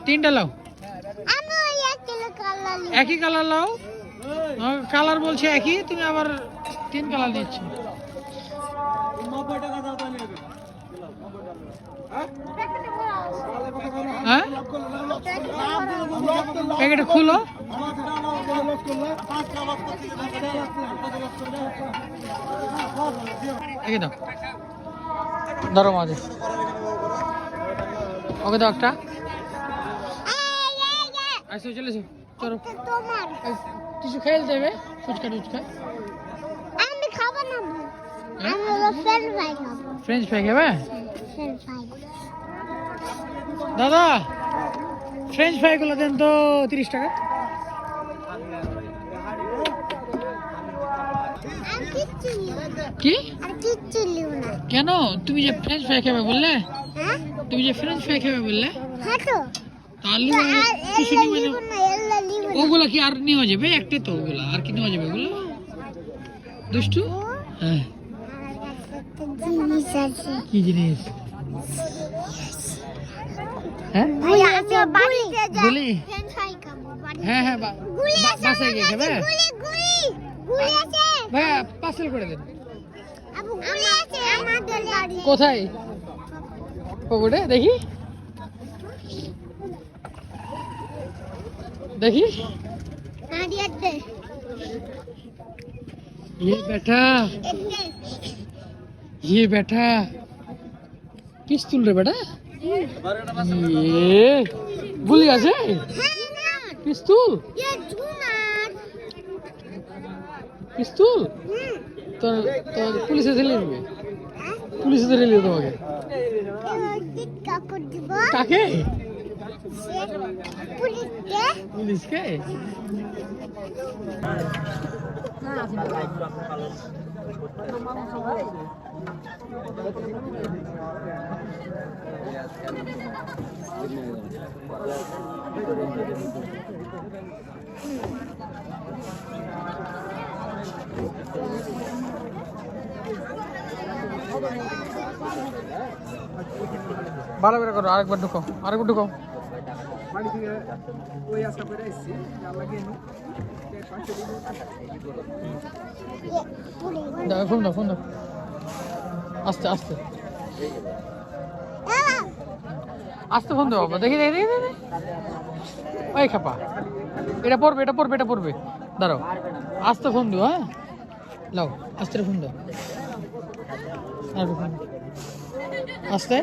তিনটা লাও, একই কালার লাও। কালার বলছে একই, তুমি আবার তিন কালার দিচ্ছ। হ্যাঁ, প্যাকেটটা খুলো। এই দাও, ধরো মাঝে, ওকে দাও একটা। আচ্ছা চলে এসো, চলো কিছু খেয়ে দেবে, ফুচকা টুচকা। আমি খাবো না, আমি হলো ফ্রেঞ্চ ফ্রাই খাবো। ফ্রেঞ্চ ফ্রাই খাবে? French fry. দাদা ফ্রেঞ্চ ফ্রাই গুলো দেন তো 30 টাকা। কি কেন? তুমি যে ফ্রেঞ্চ ফ্রাই খাবে বললে, তুমি যে ফ্রেঞ্চ ফ্রাই খাবে বললে, তাহলে কিছু নিবে না। ওগুলা কি আর নেওয়া যাবে? একটাই তো, ওগুলা আর কি নেওয়া যাবে? ওগুলো দুষ্টু। হ্যাঁ, কি জিনিস? হ্যাঁ গুলি। হ্যাঁ হ্যাঁ, বাসায় গিয়ে খাবে। ভাইয়া পার্সেল করে দেন। কোথায়? পকেটে দেখি, দেখি। ये बेटा पिस्तुल रे बेटा, ये गुली আছে? পিস্তুল, পিস্তুল তো পুলিশে ধরে নেবে, পুলিশে ধরে নেবে তোমাকে। কাকে? পুলিশকে। ভালো করে করো, আরেকবার ঢুকো, আরেকবার ঢুকো। ফোন দাও, ফোন দাও, আস্তে আস্তে আস্তে ফোন দাও। দেখি দেখি দেখি, ওই খাপা, এটা পড়বে, এটা পড়বে, এটা পড়বে। দাঁড়াও, আস্তে ফোন দিও। হ্যাঁ লাও, আস্তে ফোন দাও, আস্তে।